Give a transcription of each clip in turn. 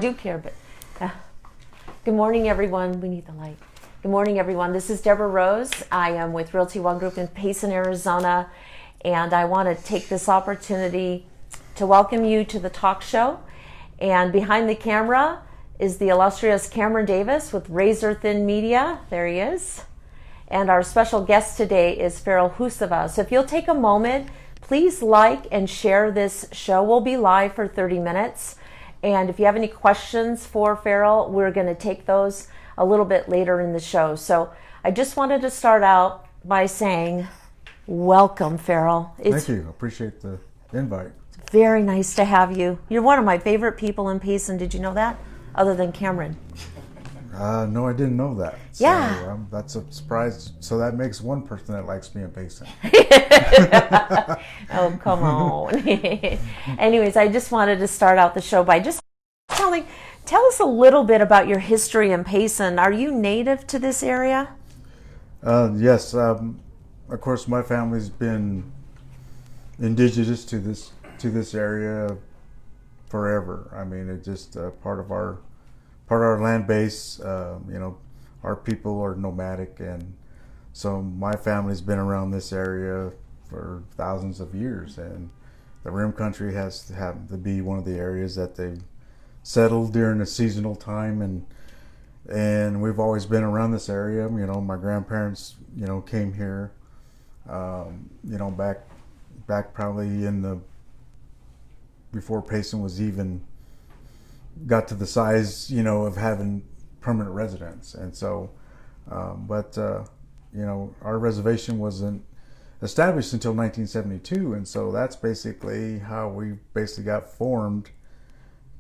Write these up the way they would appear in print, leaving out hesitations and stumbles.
do care, but good morning, everyone. We need the light. Good morning, everyone. This is Deborah Rose. I am with Realty One Group in Payson, Arizona, and I want to take this opportunity to welcome you to the talk show. And behind the camera is the illustrious Cameron Davis with Razor Thin Media. There he is. And our special guest today is Farrell Hoosava. So if you'll take a moment, please like and share this show. We'll be live for 30 minutes. And if you have any questions for Farrell, we're going to take those a little bit later in the show. So I just wanted to start out by saying, welcome, Farrell. Thank you. I appreciate the invite. It's very nice to have you. You're one of my favorite people in Payson. Did you know that? Other than Cameron. No, I didn't know that. Yeah. So, that's a surprise. So that makes one person that likes me in Payson. Oh, come on. Anyways, I just wanted to start out the show by just tell us a little bit about your history in Payson. Are you native to this area? Yes. Of course, my family's been indigenous to this area forever. I mean, it's just part of our land base. Our people are nomadic, and so my family's been around this area for thousands of years, and the Rim Country has happened to be one of the areas that they've settled during a seasonal time, and we've always been around this area. My grandparents, came here, back probably before Payson was even got to the size, of having permanent residence. And so, our reservation wasn't established until 1972. And so that's basically how we got formed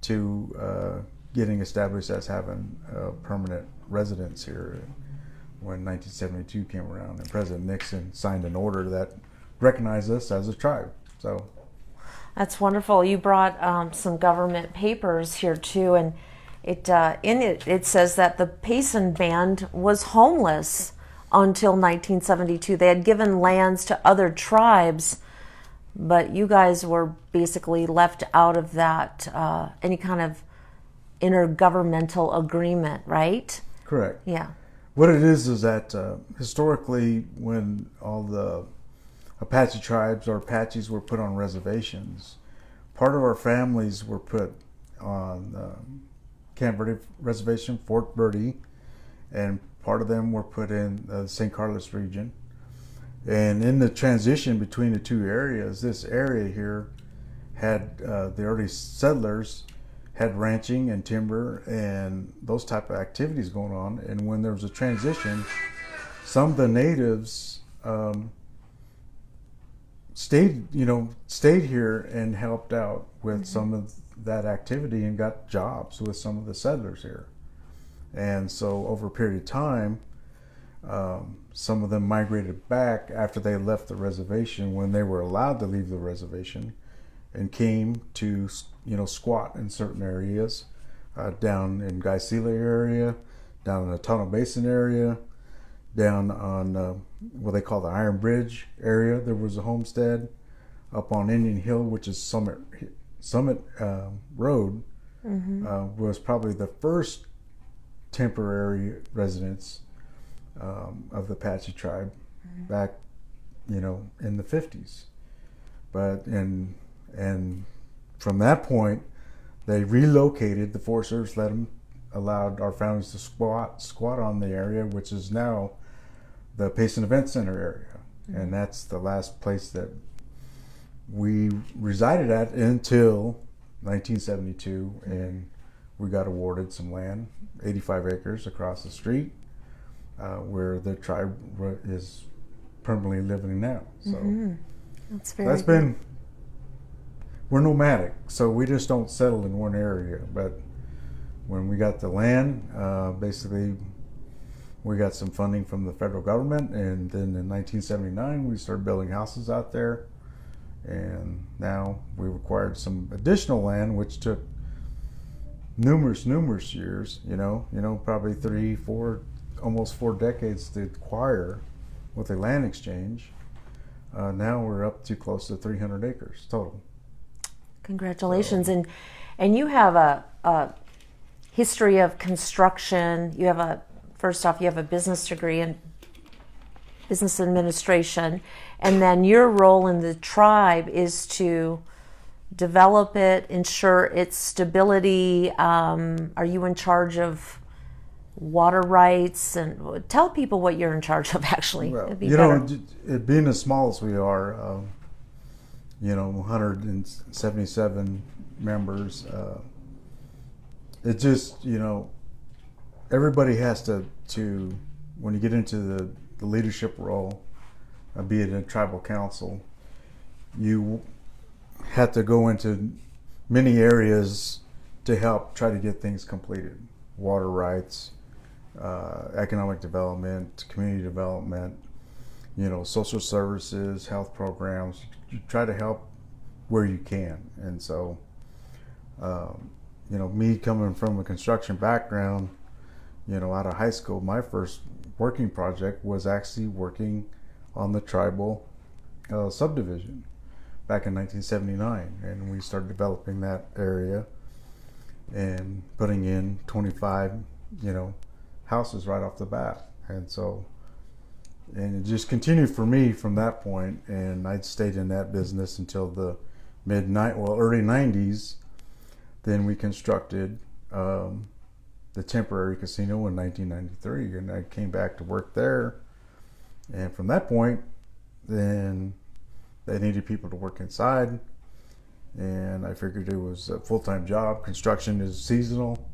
to getting established as having a permanent residence here when 1972 came around, and President Nixon signed an order that recognized us as a tribe. So that's wonderful. You brought some government papers here too, and it says that the Payson band was homeless until 1972. They had given lands to other tribes, but you guys were basically left out of that any kind of intergovernmental agreement, right? Correct. Yeah. What it is that historically, when all the Apache tribes or Apaches were put on reservations, part of our families were put on Camp Verde Reservation, Fort Verde, and part of them were put in the St. Carlos region. And in the transition between the two areas, this area here had the early settlers had ranching and timber and those type of activities going on. And when there was a transition, some of the natives stayed here and helped out with some of that activity and got jobs with some of the settlers here. And so over a period of time, some of them migrated back after they left the reservation, when they were allowed to leave the reservation, and came to squat in certain areas, down in Gaisila area, down in the Tonto Basin area, down on what they call the Iron Bridge area. There was a homestead up on Indian Hill, which is Summit Road, was probably the first temporary residence of the Apache tribe back, in the 50s. But and from that point, they relocated. The Forest Service allowed our families to squat on the area, which is now the Payson Event Center area. And that's the last place that we resided at until 1972, and we got awarded some land, 85 acres across the street, where the tribe is permanently living now. So that's been, we're nomadic, so we just don't settle in one area. But when we got the land, basically we got some funding from the federal government, and then in 1979 we started building houses out there, and now we acquired some additional land, which took numerous years, probably 3, 4, almost 4 decades to acquire with a land exchange. Now we're up to close to 300 acres total. Congratulations. So, and you have a history of construction. First off, you have a business degree in business administration, and then your role in the tribe is to develop it, ensure its stability. Are you in charge of water rights? And tell people what you're in charge of, actually. Well, being as small as we are, 177 members, it just, everybody has to when you get into the leadership role, be it in a tribal council, you have to go into many areas to help try to get things completed. Water rights, economic development, community development, social services, health programs. You try to help where you can. And so, me coming from a construction background, out of high school, my first working project was actually working on the tribal subdivision back in 1979. And we started developing that area and putting in 25, houses right off the bat. And it just continued for me from that point, and I'd stayed in that business until the early 90s. Then we constructed the temporary casino in 1993, and I came back to work there. And from that point, then they needed people to work inside, and I figured it was a full-time job. Construction is seasonal,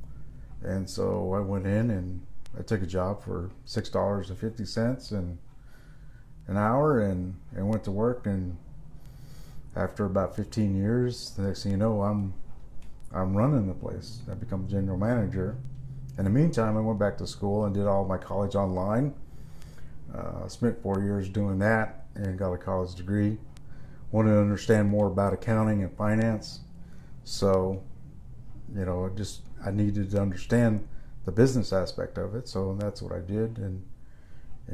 and so I went in and I took a job for $6.50 an hour, and went to work. And after about 15 years, the next thing you know, I'm running the place. I become general manager. In the meantime, I went back to school and did all my college online. Spent 4 years doing that and got a college degree. Wanted to understand more about accounting and finance. So, I needed to understand the business aspect of it. So that's what I did, and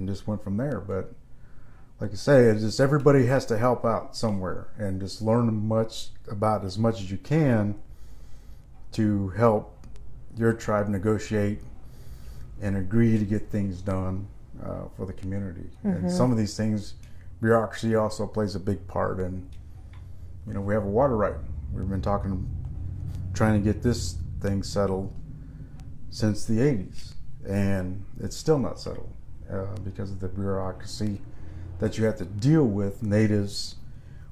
just went from there. But like I say, it's just everybody has to help out somewhere, and just learn as much as you can to help your tribe negotiate and agree to get things done for the community. Mm-hmm. And some of these things, bureaucracy also plays a big part in. We have a water right. We've been trying to get this thing settled since the 80s, and it's still not settled because of the bureaucracy that you have to deal with natives,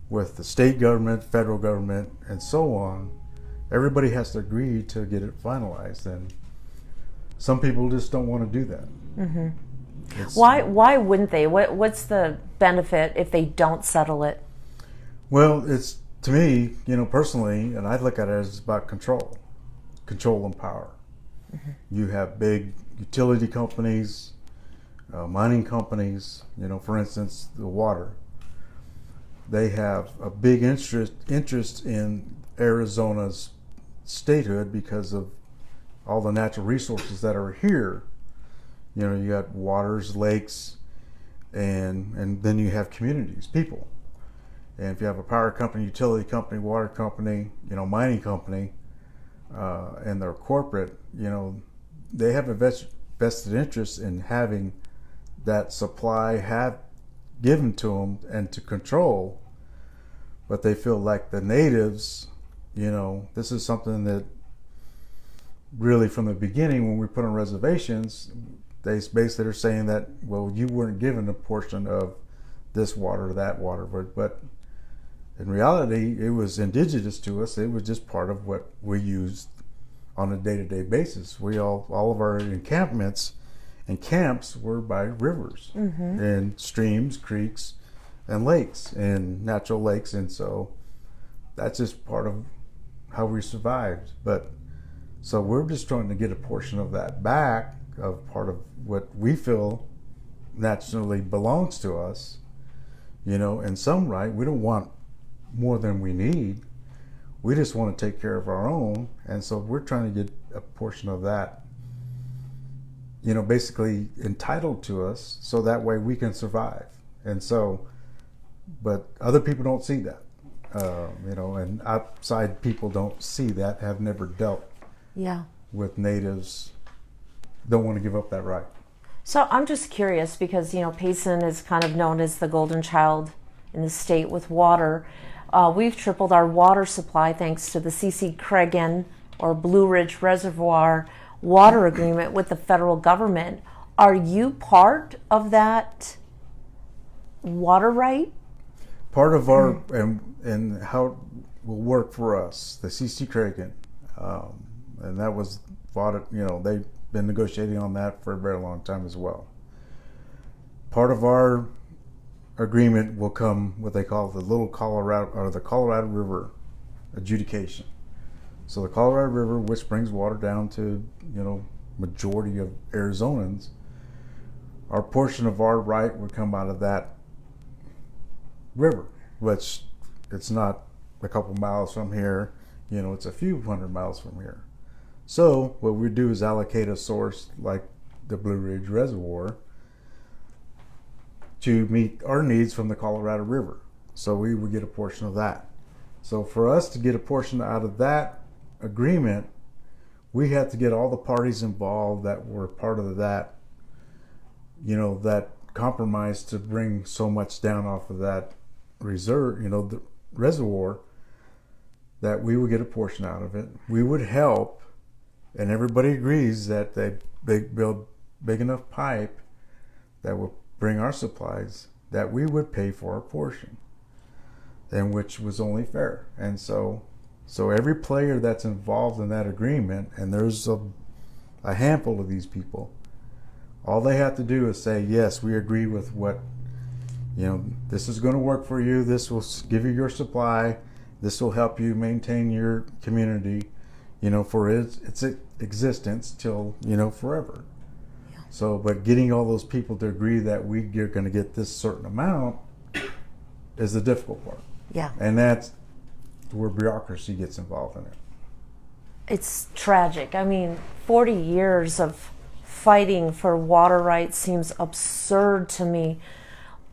with the state government, federal government, and so on. Everybody has to agree to get it finalized, and some people just don't want to do that. Mm-hmm. Why wouldn't they? What's the benefit if they don't settle it? Well, it's, to me, personally, and I look at it as about control and power. Mm-hmm. You have big utility companies, mining companies, for instance, the water. They have a big interest in Arizona's statehood because of all the natural resources that are here. You got waters, lakes, and then you have communities, people. And if you have a power company, utility company, water company, mining company, and they're corporate, they have a vested interest in having that supply given to them and to control. But they feel like the natives, this is something that really from the beginning, when we put on reservations, they basically are saying that, well, you weren't given a portion of this water or that water, but in reality, it was indigenous to us. It was just part of what we used on a day-to-day basis. All of our encampments and camps were by rivers, mm-hmm. and streams, creeks, and lakes, and natural lakes, and so that's just part of how we survived. But so we're just trying to get a portion of that back, of part of what we feel naturally belongs to us, in some right. We don't want more than we need. We just want to take care of our own, and so we're trying to get a portion of that, basically entitled to us, so that way we can survive. And so, but other people don't see that, and outside people don't see that, have never dealt with natives don't want to give up that right. So I'm just curious because, Payson is kind of known as the golden child in the state with water. We've tripled our water supply thanks to the C.C. Cregan or Blue Ridge Reservoir water agreement with the federal government. Are you part of that water right? Part of our, and how it will work for us, the C.C. Cregan, and that was fought, they've been negotiating on that for a very long time as well. Part of our agreement will come what they call the Little Colorado, or the Colorado River adjudication. So the Colorado River, which brings water down to, majority of Arizonans, our portion of our right would come out of that river, which it's not a couple miles from here, it's a few hundred miles from here. So what we do is allocate a source like the Blue Ridge Reservoir to meet our needs from the Colorado River. So we would get a portion of that. So for us to get a portion out of that agreement, we had to get all the parties involved that were part of that, that compromise to bring so much down off of that reserve, the reservoir, that we would get a portion out of it. We would help, and everybody agrees that they build big enough pipe that will bring our supplies, that we would pay for our portion, and which was only fair. And so every player that's involved in that agreement, and there's a handful of these people, all they have to do is say, yes, we agree with what, this is going to work for you, this will give you your supply, this will help you maintain your community, for its existence till, forever. Yeah. So, but getting all those people to agree that we're going to get this certain amount is the difficult part. Yeah. And that's where bureaucracy gets involved in it. It's tragic. 40 years of fighting for water rights seems absurd to me.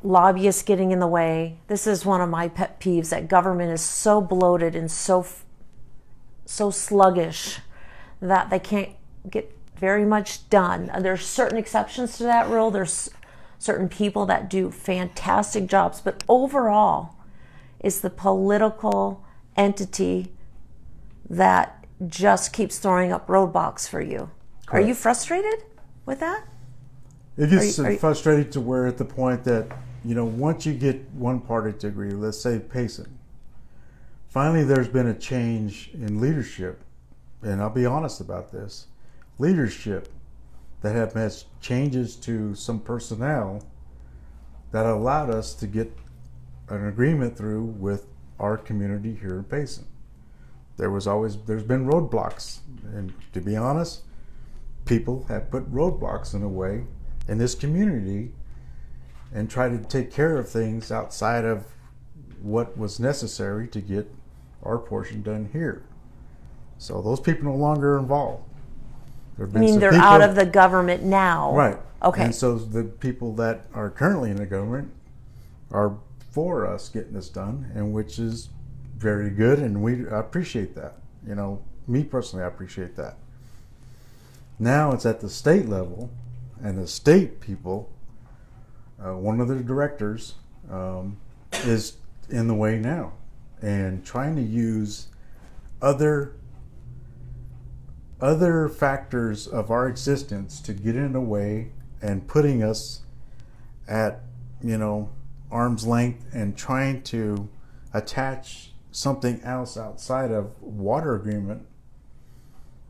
Lobbyists getting in the way. This is one of my pet peeves, that government is so bloated and so sluggish that they can't get very much done. There's certain exceptions to that rule. There's certain people that do fantastic jobs, but overall, it's the political entity that just keeps throwing up roadblocks for you. Correct. Are you frustrated with that? It gets frustrating to where at the point that, once you get one party to agree, let's say Payson, finally there's been a change in leadership, and I'll be honest about this, leadership that have made changes to some personnel that allowed us to get an agreement through with our community here in Payson. There's been roadblocks, and to be honest, people have put roadblocks in a way in this community and try to take care of things outside of what was necessary to get our portion done here. So those people no longer involved. They're out of the government now? Right. Okay. And so the people that are currently in the government are for us getting this done, and which is very good, and I appreciate that. Me personally, I appreciate that. Now it's at the state level, and the state people, one of the directors is in the way now, and trying to use other factors of our existence to get in the way and putting us at, arm's length, and trying to attach something else outside of water agreement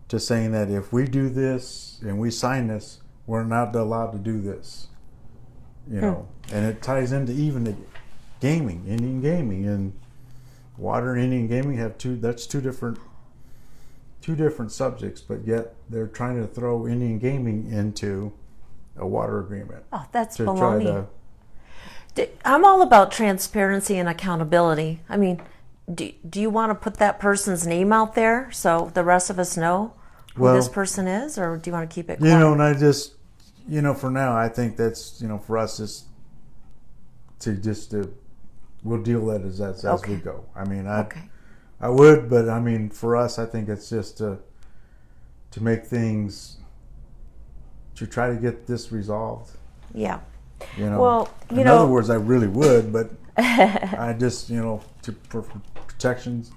to saying that if we do this and we sign this, we're not allowed to do this. And it ties into even the gaming, Indian gaming, and water and Indian gaming have two different subjects, but yet they're trying to throw Indian gaming into a water agreement. Oh, that's baloney. I'm all about transparency and accountability. Do you want to put that person's name out there so the rest of us know who this person is, or do you want to keep it quiet? And I just, for now, I think that's, for us is we'll deal with it as we go. I would, but for us, I think it's just to make things, to try to get this resolved. Yeah. You know, well, in other words, I really would, but I just, for protections,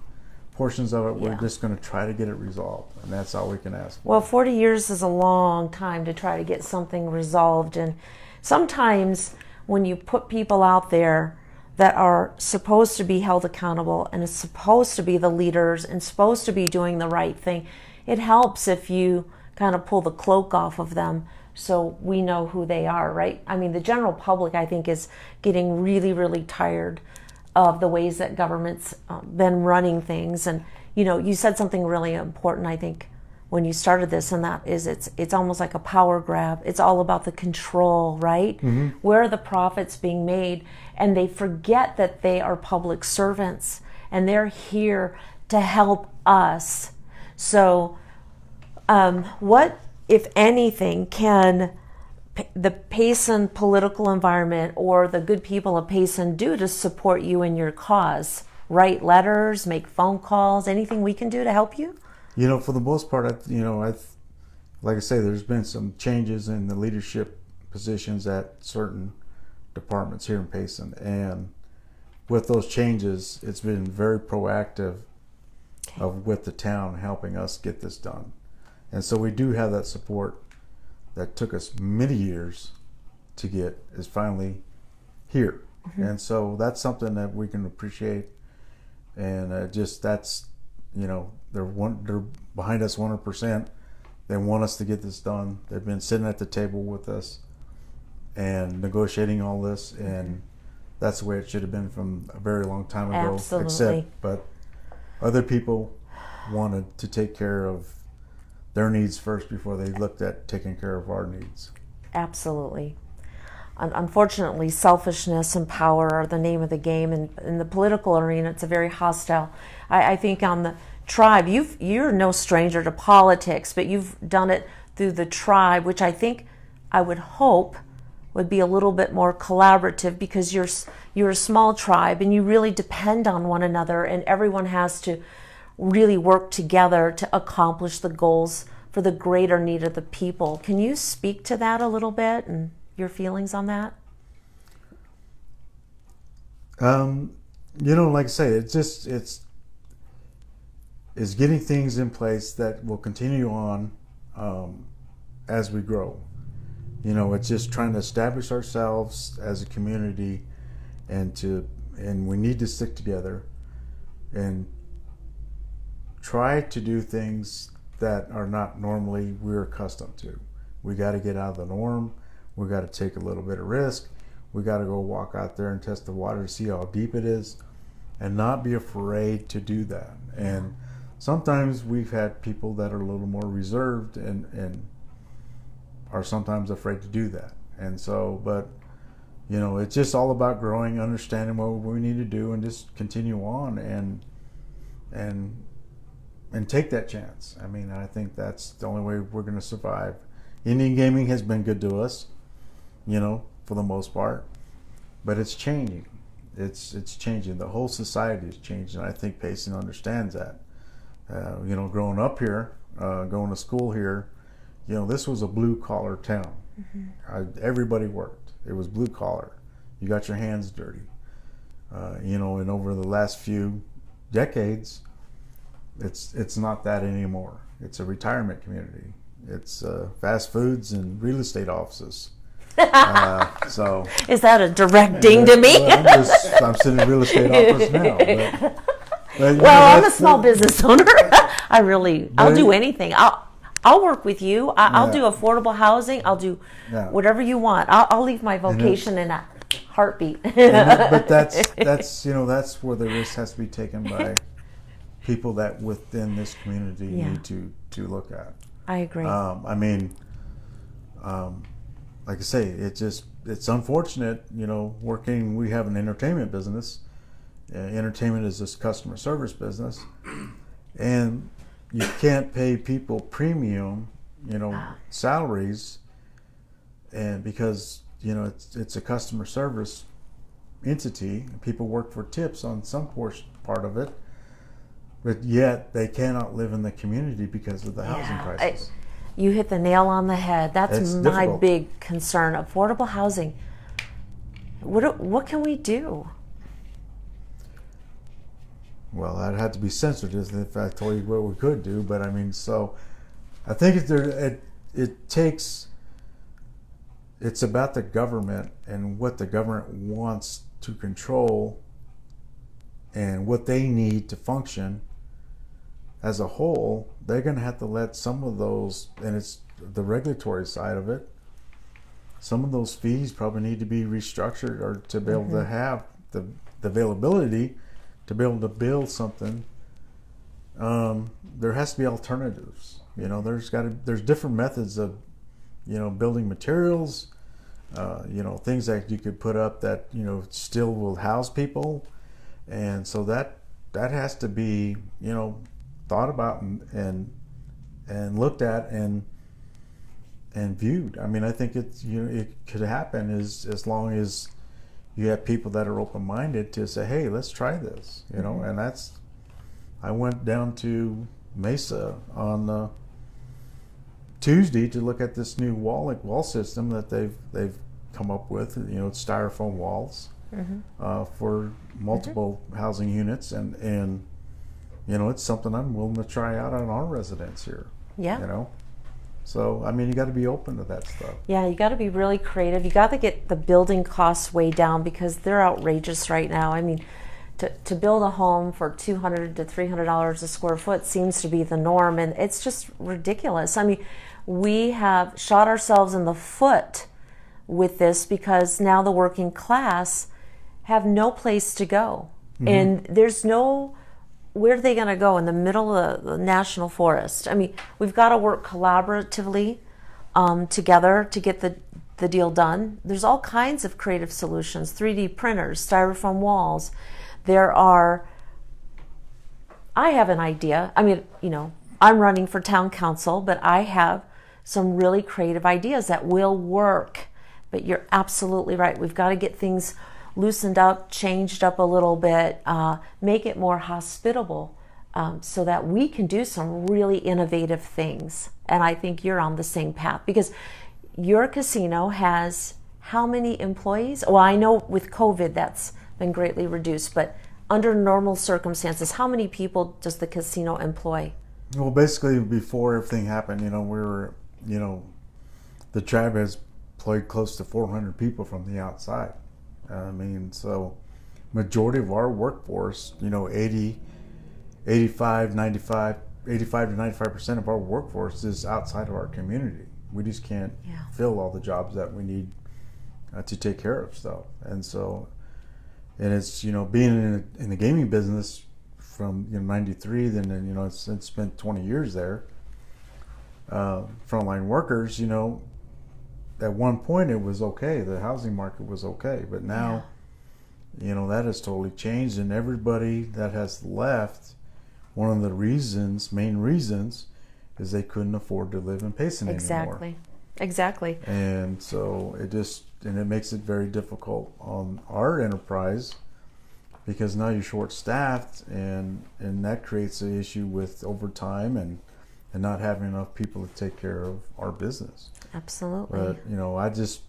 portions of it, we're just going to try to get it resolved, and that's all we can ask for. Well, 40 years is a long time to try to get something resolved, and sometimes when you put people out there that are supposed to be held accountable and is supposed to be the leaders and supposed to be doing the right thing, it helps if you kind of pull the cloak off of them so we know who they are, right? I mean, the general public, I think, is getting really, really tired of the ways that government's been running things. And, you said something really important, I think, when you started this, and that is it's almost like a power grab. It's all about the control, right? Mm-hmm. Where are the profits being made? And they forget that they are public servants, and they're here to help us. So what, if anything, can the Payson political environment or the good people of Payson do to support you in your cause? Write letters, make phone calls, anything we can do to help you? For the most part, like I say, there's been some changes in the leadership positions at certain departments here in Payson, and with those changes, it's been very proactive with the town helping us get this done. And so we do have that support that took us many years to get, is finally here. Mm-hmm. And so that's something that we can appreciate. And that's, they're behind us 100%. They want us to get this done. They've been sitting at the table with us and negotiating all this. And that's the way it should have been from a very long time ago. Absolutely. But other people wanted to take care of their needs first before they looked at taking care of our needs. Absolutely. Unfortunately, selfishness and power are the name of the game. And in the political arena, it's a very hostile. I think on the tribe, you're no stranger to politics, but you've done it through the tribe, which I would hope would be a little bit more collaborative, because you're a small tribe and you really depend on one another, and everyone has to really work together to accomplish the goals for the greater need of the people. Can you speak to that a little bit and your feelings on that? Like I say, it's getting things in place that will continue on as we grow. It's just trying to establish ourselves as a community, and we need to stick together and try to do things that are not normally we're accustomed to. We got to get out of the norm. We got to take a little bit of risk. We got to go walk out there and test the water to see how deep it is, and not be afraid to do that. And sometimes we've had people that are a little more reserved and are sometimes afraid to do that. And so, but it's just all about growing, understanding what we need to do, and just continue on and take that chance. I mean, I think that's the only way we're going to survive. Indian gaming has been good to us, for the most part, but it's changing. It's changing. The whole society is changing. I think Payson understands that. Growing up here, going to school here, this was a blue collar town. Mm-hmm. Everybody worked. It was blue collar. You got your hands dirty. And over the last few decades, it's not that anymore. It's a retirement community. It's fast foods and real estate offices. So is that a direct ding to me? Well, I'm sitting in real estate office now. But I'm a small business owner. I'll do anything. I'll work with you. I'll do affordable housing. I'll do whatever you want. I'll leave my vocation in a heartbeat. But that's where the risk has to be taken by people that within this community need to look at. I agree. Like I say, it's unfortunate, working, we have an entertainment business. Entertainment is this customer service business, and you can't pay people premium, salaries, and because, it's a customer service entity, people work for tips on some part of it. but yet they cannot live in the community because of the housing crisis. You hit the nail on the head. That's It's my difficult. big concern. Affordable housing. What can we do? Well, I'd have to be sensitive if I told you what we could do, but I mean, so I think it takes. It's about the government and what the government wants to control and what they need to function as a whole. They're going to have to let some of those, and it's the regulatory side of it, some of those fees probably need to be restructured or to be able to have the availability to be able to build something. There has to be alternatives. There's different methods of building materials, things that you could put up that still will house people, and so that has to be thought about and looked at and viewed. I mean, I think it could happen as long as you have people that are open-minded to say, hey, let's try this, and I went down to Mesa on Tuesday to look at this new wall system that they've come up with. It's styrofoam walls for multiple housing units, and it's something I'm willing to try out on our residents here. Yeah. So I mean, you got to be open to that stuff. Yeah, you got to be really creative. You got to get the building costs way down because they're outrageous right now. I mean, to build a home for $200 to $300 a square foot seems to be the norm, and it's just ridiculous. I mean, we have shot ourselves in the foot with this because now the working class have no place to go, and there's no. Where are they going to go? In the middle of the national forest? I mean, we've got to work collaboratively together to get the deal done. There's all kinds of creative solutions, 3D printers, styrofoam walls. I have an idea. I mean, I'm running for town council, but I have some really creative ideas that will work. But you're absolutely right. We've got to get things loosened up, changed up a little bit, make it more hospitable so that we can do some really innovative things. And I think you're on the same path because your casino has how many employees? Well, I know with COVID that's been greatly reduced, but under normal circumstances, how many people does the casino employ? Well, basically before everything happened, the tribe has employed close to 400 people from the outside. I mean, so majority of our workforce, 85 to 95% of our workforce is outside of our community. We just can't fill all the jobs that we need to take care of stuff. And so, and it's, being in the gaming business from 93, then it's spent 20 years there. Frontline workers, at one point it was okay, the housing market was okay, but now that has totally changed, and everybody that has left, one of the main reasons is they couldn't afford to live in Payson anymore. Exactly. And so it makes it very difficult on our enterprise because now you're short staffed, and that creates an issue with overtime and not having enough people to take care of our business. Absolutely. But I just,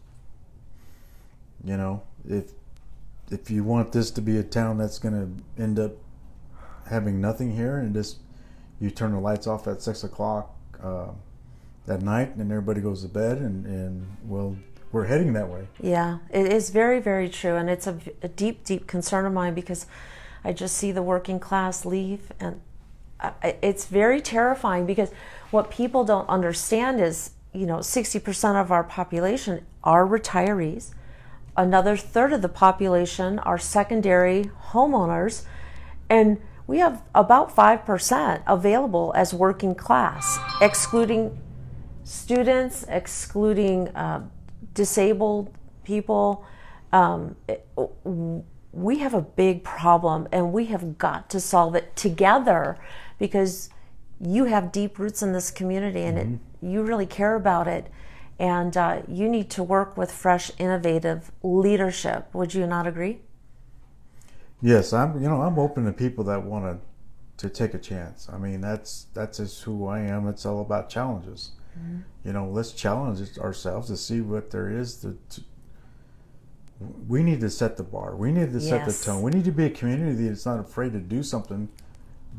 if you want this to be a town that's going to end up having nothing here, and just you turn the lights off at 6 o'clock at night, and everybody goes to bed, and we're heading that way. Yeah, it is very, very true, and it's a deep, deep concern of mine because I just see the working class leave, and it's very terrifying because what people don't understand is, 60% of our population are retirees. Another third of the population are secondary homeowners, and we have about 5% available as working class, excluding students, excluding disabled people. We have a big problem, and we have got to solve it together because you have deep roots in this community, and you really care about it, and you need to work with fresh, innovative leadership. Would you not agree? Yes, I'm open to people that want to take a chance. I mean, that's just who I am. It's all about challenges. You know, let's challenge ourselves to see what there is. We need to set the bar. We need to set the tone. We need to be a community that's not afraid to do something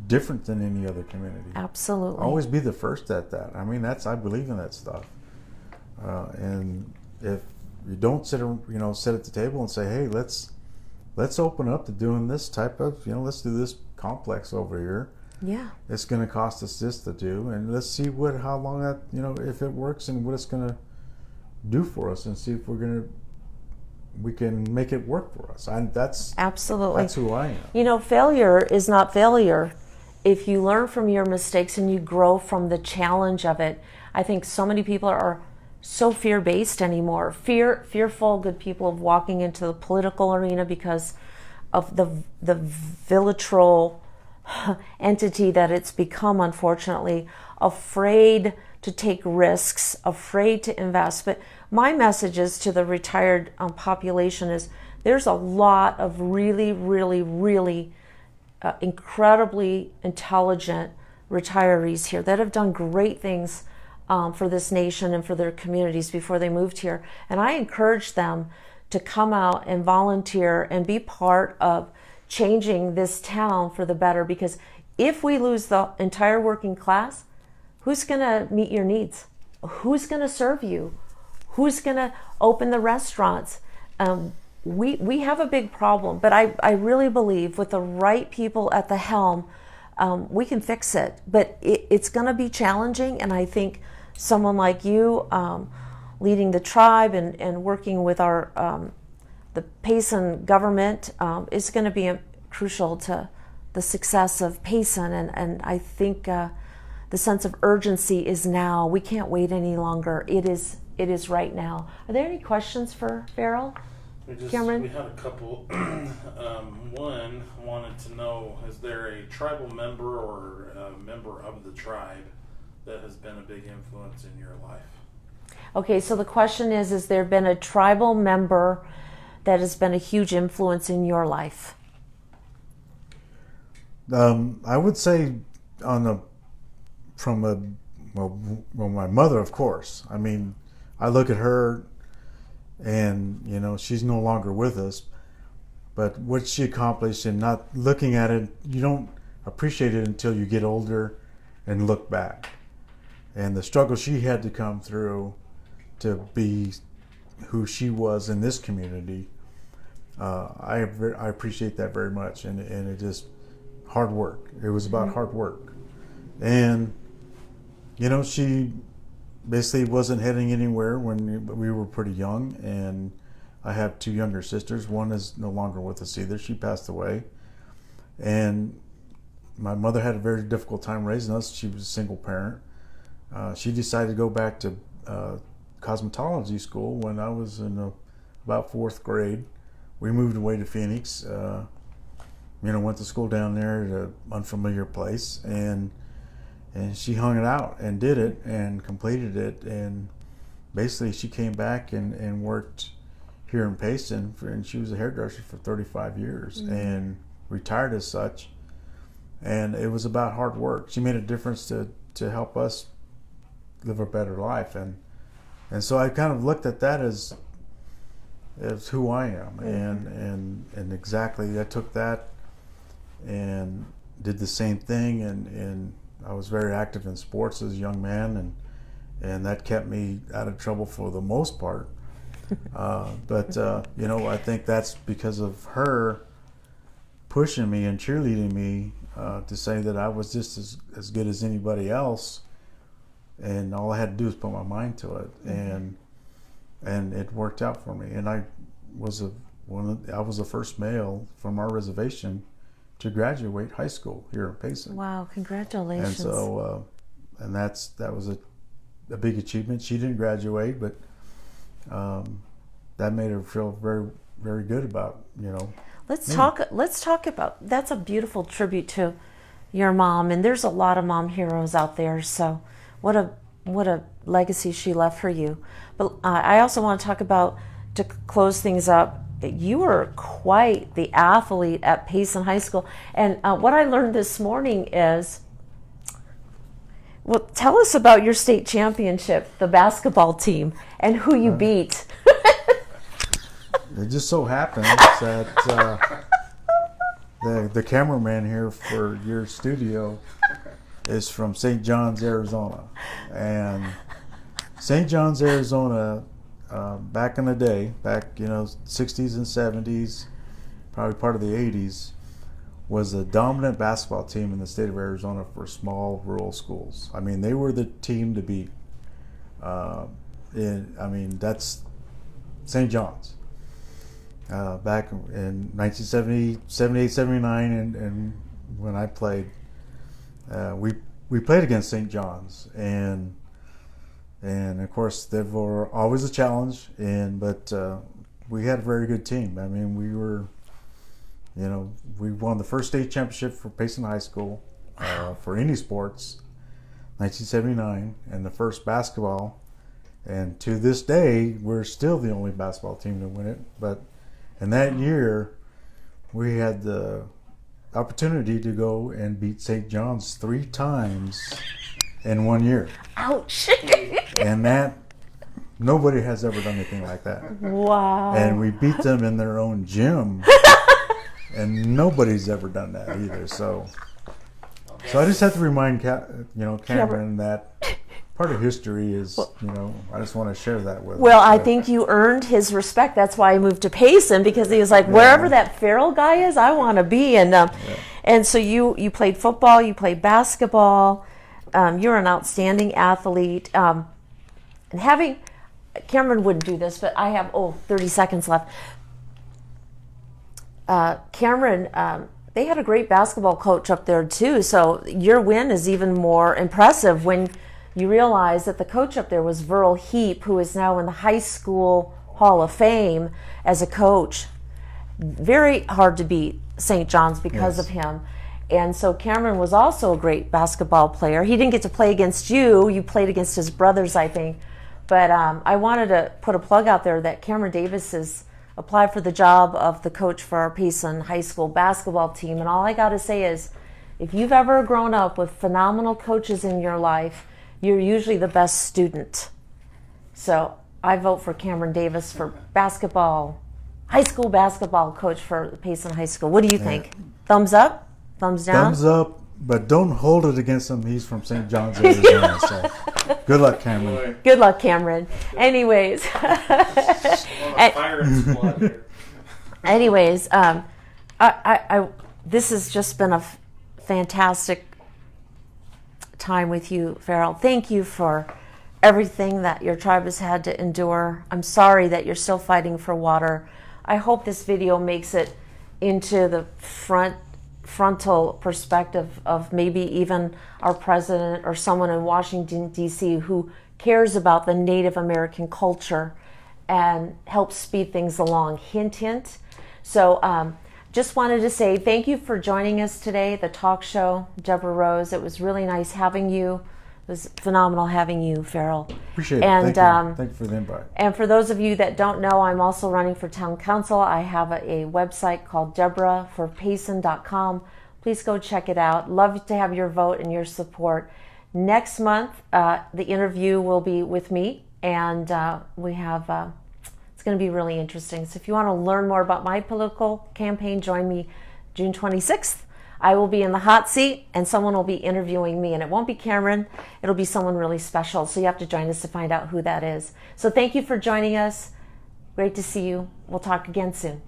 different than any other community. Absolutely. Always be the first at that. I mean, I believe in that stuff. And if you don't sit at the table and say, hey, let's open up to doing this type of, let's do this complex over here. Yeah. It's going to cost us this to do, and let's see how long that, if it works and what it's going to do for us, and see if we can make it work for us. Absolutely. That's who I am. Failure is not failure if you learn from your mistakes and you grow from the challenge of it. I think so many people are so fear-based anymore. Fearful good people of walking into the political arena because of the volatile entity that it's become, unfortunately, afraid to take risks, afraid to invest. But my message is to the retired population is there's a lot of really, really, really incredibly intelligent retirees here that have done great things for this nation and for their communities before they moved here. And I encourage them to come out and volunteer and be part of changing this town for the better, because if we lose the entire working class, who's going to meet your needs? Who's going to serve you? Who's going to open the restaurants? We have a big problem, but I really believe with the right people at the helm, we can fix it. But it's going to be challenging, and I think someone like you leading the tribe and working with our the Payson government is going to be crucial to the success of Payson, and I think the sense of urgency is now. We can't wait any longer. It is right now. Are there any questions for Farrell? Cameron? We had a couple. One wanted to know, is there a tribal member or a member of the tribe that has been a big influence in your life? Okay, so the question is there been a tribal member that has been a huge influence in your life? I would say my mother, of course. I mean, I look at her and, she's no longer with us, but what she accomplished, and not looking at it, you don't appreciate it until you get older and look back. And the struggle she had to come through to be who she was in this community, I appreciate that very much. And it just, hard work. It was about hard work. And, she basically wasn't heading anywhere when we were pretty young. And I have two younger sisters. One is no longer with us either. She passed away. And my mother had a very difficult time raising us. She was a single parent. She decided to go back to cosmetology school when I was in about fourth grade. We moved away to Phoenix. Went to school down there at an unfamiliar place, and she hung it out and did it and completed it. And basically, she came back and worked here in Payson, and she was a hairdresser for 35 years and retired as such. And it was about hard work. She made a difference to help us live a better life, and so I kind of looked at that as who I am, and exactly I took that and did the same thing, and I was very active in sports as a young man, and that kept me out of trouble for the most part. But I think that's because of her pushing me and cheerleading me to say that I was just as good as anybody else, and all I had to do was put my mind to it, and it worked out for me. And I was the first male from our reservation to graduate high school here in Payson. Wow, congratulations. And so, that was a big achievement. She didn't graduate, but that made her feel very, very good about, Let's talk about, that's a beautiful tribute to your mom, and there's a lot of mom heroes out there, so what a legacy she left for you. But I also want to talk about, to close things up, you were quite the athlete at Payson High School. And what I learned this morning is, well, tell us about your state championship, the basketball team, and who you beat. It just so happens that the cameraman here for your studio is from St. John's, Arizona. And St. John's, Arizona, back in the day, back 60s and 70s, probably part of the 80s, was the dominant basketball team in the state of Arizona for small rural schools. I mean, they were the team to beat. That's St. John's. Back in 1970, 78, 79, and when I played, we played against St. John's, and of course they were always a challenge, but we had a very good team. I mean, we were, we won the first state championship for Payson High School for any sports, 1979, and the first basketball, and to this day we're still the only basketball team to win it. But in that year, we had the opportunity to go and beat St. John's 3 times in 1 year. Ouch! And that, nobody has ever done anything like that. Wow. And we beat them in their own gym, and nobody's ever done that either. So I just have to remind Cameron that part of history is, I just want to share that with him. Well, I think you earned his respect. That's why he moved to Payson, because he was like, wherever that Farrell guy is, I want to be. And so you played football, you played basketball. You're an outstanding athlete. And Cameron wouldn't do this, but I have 30 seconds left. Cameron, they had a great basketball coach up there too. So your win is even more impressive when you realize that the coach up there was Farrell Heap, who is now in the High School Hall of Fame as a coach. Very hard to beat St. John's because of him. And so Cameron was also a great basketball player. He didn't get to play against you. You played against his brothers, I think. But I wanted to put a plug out there that Cameron Davis has applied for the job of the coach for our Payson High School basketball team. And all I got to say is, if you've ever grown up with phenomenal coaches in your life, you're usually the best student. So I vote for Cameron Davis for basketball, high school basketball coach for Payson High School. What do you think? Thumbs up? Thumbs down? Thumbs up, but don't hold it against him. He's from St. John's, Arizona. So good luck, Cameron. Good luck, Cameron. Anyways. Anyways, this has just been a fantastic time with you, Farrell. Thank you for everything that your tribe has had to endure. I'm sorry that you're still fighting for water. I hope this video makes it into the frontal perspective of maybe even our president or someone in Washington, D.C. who cares about the Native American culture and helps speed things along. Hint, hint. So just wanted to say thank you for joining us today, the talk show, Deborah Rose. It was really nice having you. It was phenomenal having you, Farrell. Appreciate it. And, thank you for the invite. And for those of you that don't know, I'm also running for town council. I have a website called deborahforpayson.com. Please go check it out. Love to have your vote and your support. Next month, the interview will be with me, and we have... it's going to be really interesting. So if you want to learn more about my political campaign, join me June 26th. I will be in the hot seat, and someone will be interviewing me, and it won't be Cameron. It'll be someone really special. So you have to join us to find out who that is. So thank you for joining us. Great to see you. We'll talk again soon.